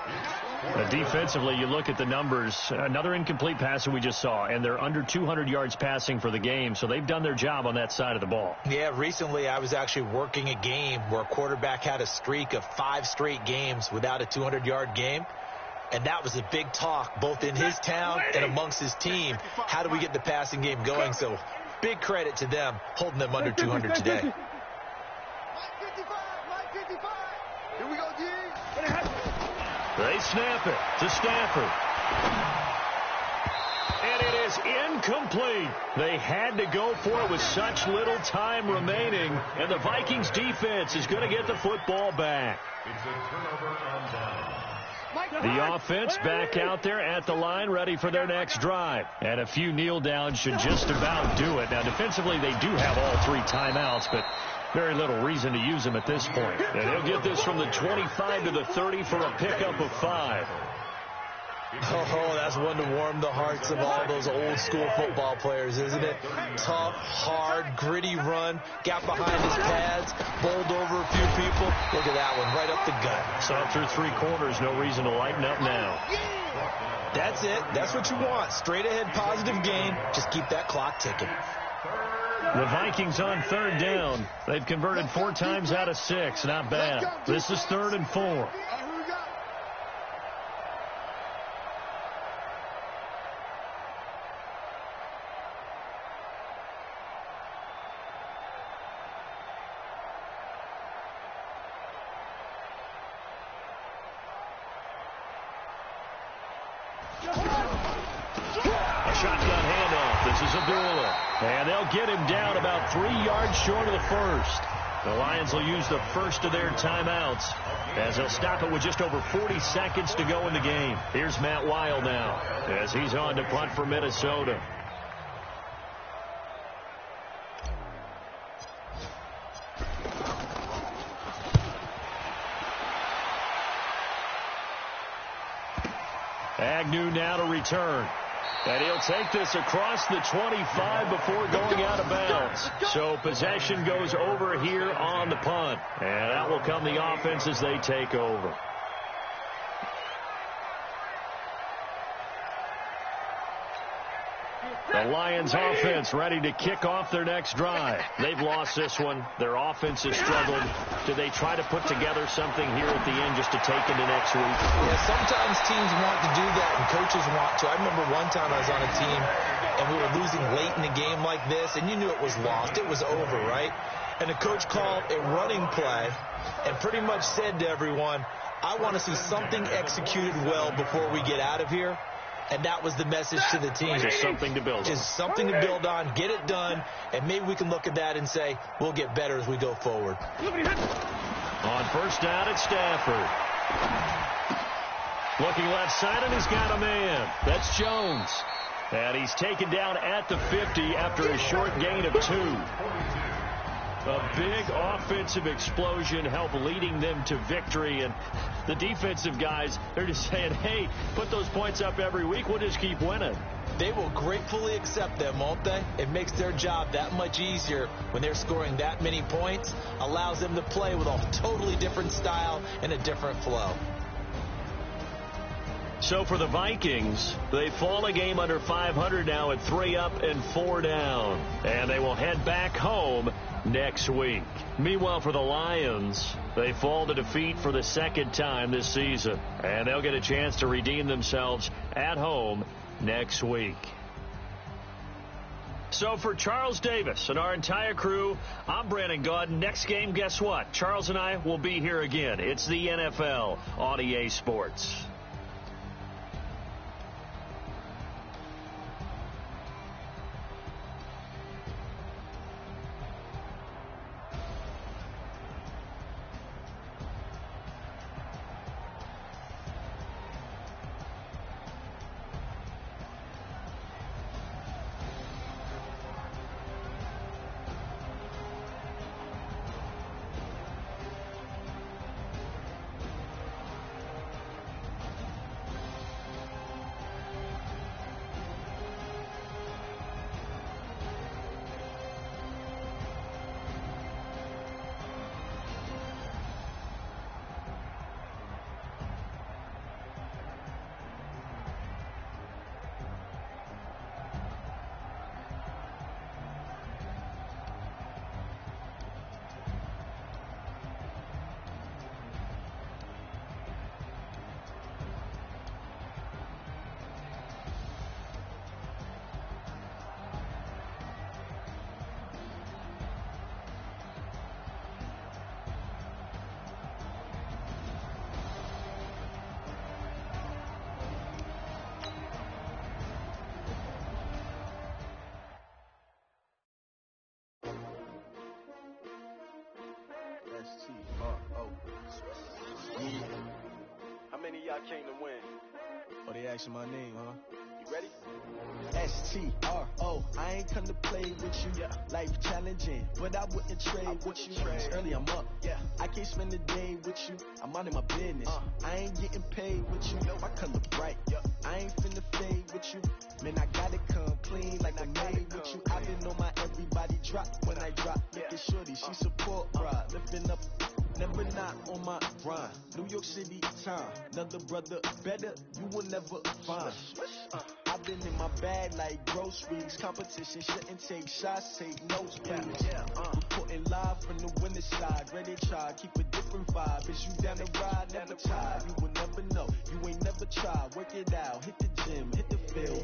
Defensively, you look at the numbers. Another incomplete pass that we just saw, and they're under 200 yards passing for the game, so they've done their job on that side of the ball. Yeah, recently I was actually working a game where a quarterback had a streak of 5 straight games without a 200-yard game, and that was a big talk both in his town and amongst his team. How do we get the passing game going? So big credit to them holding them under 200 today. Mike 55. Here we go, D. They snap it to Stafford. And it is incomplete. They had to go for it with such little time remaining. And the Vikings defense is going to get the football back. It's a turnover on down. The offense back out there at the line, ready for their next drive. And a few kneel downs should just about do it. Now, defensively, they do have all 3 timeouts, but very little reason to use them at this point. And he'll get this from the 25 to the 30 for a pickup of 5. Oh, that's one to warm the hearts of all those old school football players, isn't it? Tough, hard, gritty run, got behind his pads, bowled over a few people. Look at that one, right up the gut. So through 3 quarters, no reason to lighten up now. That's it. That's what you want. Straight ahead positive gain. Just keep that clock ticking. The Vikings on third down. They've converted 4 times out of 6. Not bad. This is 3rd and 4. Shotgun handoff. This is Abdullah. And they'll get him down about 3 yards short of the first. The Lions will use the first of their timeouts as they'll stop it with just over 40 seconds to go in the game. Here's Matt Weil now as he's on to punt for Minnesota. Agnew now to return. And he'll take this across the 25 before going out of bounds. So possession goes over here on the punt. And that will come the offense as they take over. The Lions offense ready to kick off their next drive. They've lost this one. Their offense has struggled. Do they try to put together something here at the end just to take into next week? Yeah, sometimes teams want to do that and coaches want to. I remember one time I was on a team and we were losing late in a game like this and you knew it was lost. It was over, right? And the coach called a running play and pretty much said to everyone, I want to see something executed well before we get out of here. And that was the message to the team. Just something to build on. Just something to build on, get it done, and maybe we can look at that and say, we'll get better as we go forward. On first down, it's Stafford. Looking left side, and he's got a man. That's Jones. And he's taken down at the 50 after a short gain of 2. A big offensive explosion helped leading them to victory. And the defensive guys, they're just saying, hey, put those points up every week. We'll just keep winning. They will gratefully accept them, won't they? It makes their job that much easier when they're scoring that many points. Allows them to play with a totally different style and a different flow. So for the Vikings, they fall a game under 500 now at 3 up and 4 down. And they will head back home next week. Meanwhile, for the Lions, they fall to defeat for the 2nd time this season. And they'll get a chance to redeem themselves at home next week. So for Charles Davis and our entire crew, I'm Brandon Gaudin. Next game, guess what? Charles and I will be here again. It's the NFL on EA Sports. Yeah. How many of y'all came to win? Oh, they asking my name, huh? You ready? STRO, I ain't come to play with you. Life challenging, but I wouldn't trade with you. It's early, I'm up. I can't spend the day with you. I'm minding my business. I ain't getting paid with you. My color bright. I ain't finna fade with you. Man, I gotta come clean like I made with you. I've been on my everybody drop when I drop. Look at shorty, she support, bruh. Lifting up. Never not on my grind. New York City time. Another brother better, you will never find. I've been in my bag like groceries. Competition shouldn't take shots, take notes, please. Reporting live from the winning side. Ready to try, keep a different vibe. Is you down the ride? Never tired. You will never know. You ain't never tried. Work it out. Hit the gym, hit the field.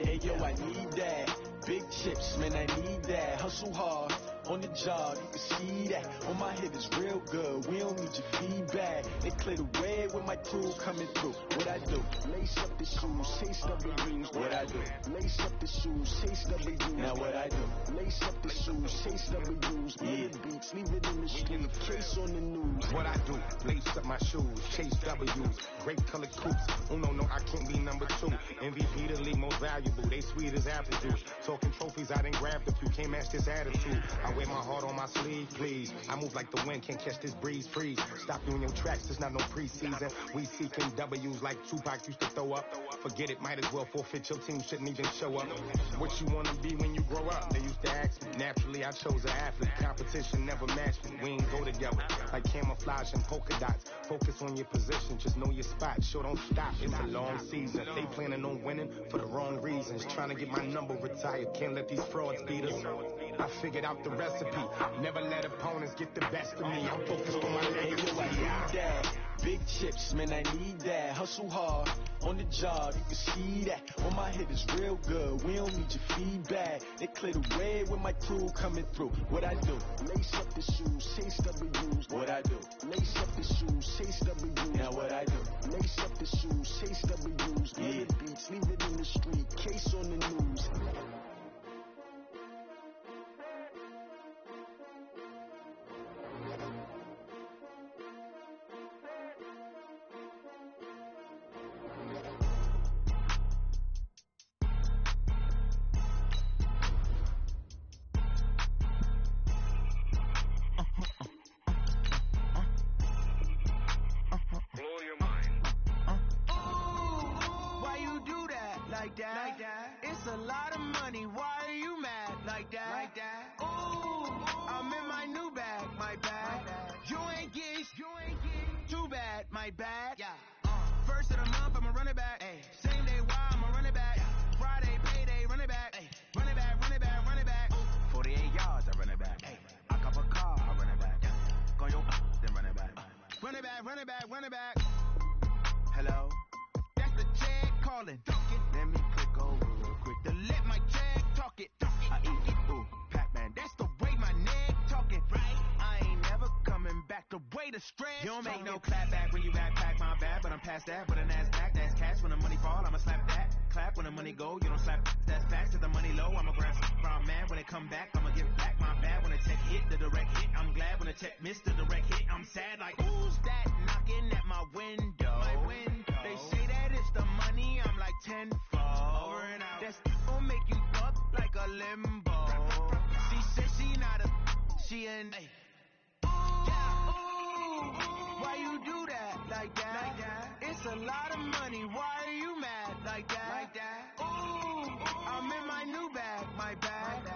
Hey, yo, I need that. Big chips, man, I need that. Hustle hard. On the job, you can see that. On my head is real good. We don't need your feedback. They clear the way with my crew coming through. What I do? Lace up the shoes, taste of the dreams. What I do? Lace up the shoes, taste of the dreams. Now what I do? Lace up the shoes, taste of the dreams. Leave beats, leave it in the street. Case on the news. What I do? Lace up my shoes, chase W's. Great colored coops. Oh no, I can't be number 2. MVP the league most valuable. They sweet as apple juice. Talking trophies, I done grabbed a few. Can't match this attitude. I wear my heart on my sleeve, please. I move like the wind, can't catch this breeze, freeze. Stop you in your tracks, there's not no preseason. We seeking W's like Tupac used to throw up. Forget it, might as well forfeit. Your team shouldn't even show up. What you wanna be when you grow up? They used to ask me. Naturally, I chose an athlete. Competition never matched me. We ain't go together like camouflage and polka dots. Focus on your position, just know your spot. Sure, don't stop, it's a long season. They planning on winning for the wrong reasons. Trying to get my number retired, can't let these frauds beat us. I figured out the recipe. Never let opponents get the best of me. I'm focused on my legacy. I need that. Big chips, man, I need that. Hustle hard on the job, you can see that. On my head is real good. We don't need your feedback. They clear the way with my crew coming through. What I do? Lace up the shoes, chase W's. What I do? Lace up the shoes, chase W's. Now what I do? Lace up the shoes, chase W's. Leave the beats, leave it in the street. Case on the news. It's a lot of money, why are you mad like that? Ooh, I'm in my new bag, my bag. You ain't get too bad, my bad. First of the month, I'ma run it back. Same day, why I'ma run it back. Friday, payday, run it back. Run it back, run it back, run it back. 48 yards, I run it back. I cop a car, I run it back. Go yo, then run it back. Run it back, run it back, run it back. Hello? That's the check calling. Let me click over real quick to let my check talk it. I eat it, ooh, Pac-Man. That's the way my neck talking, right? I ain't never coming back the way the stress. You don't make no clap back when you backpack my bad, but I'm past that. But a NASDAQ, that's cash. When the money fall, I'ma slap that. Clap when the money go, you don't slap. That's fast to the money low. I'ma grab some from man. When it come back, I'ma give back my bad. When the check hit, the direct hit. I'm glad when the check missed the direct hit. I'm sad like, who's that knocking at my window? They say that it's the money, I'm like tenfold. That's gon' make you up like a limbo. She said she not a, she an ooh, why you do that like that? It's a lot of money, why are you mad like that? Ooh, I'm in my new bag, my bag.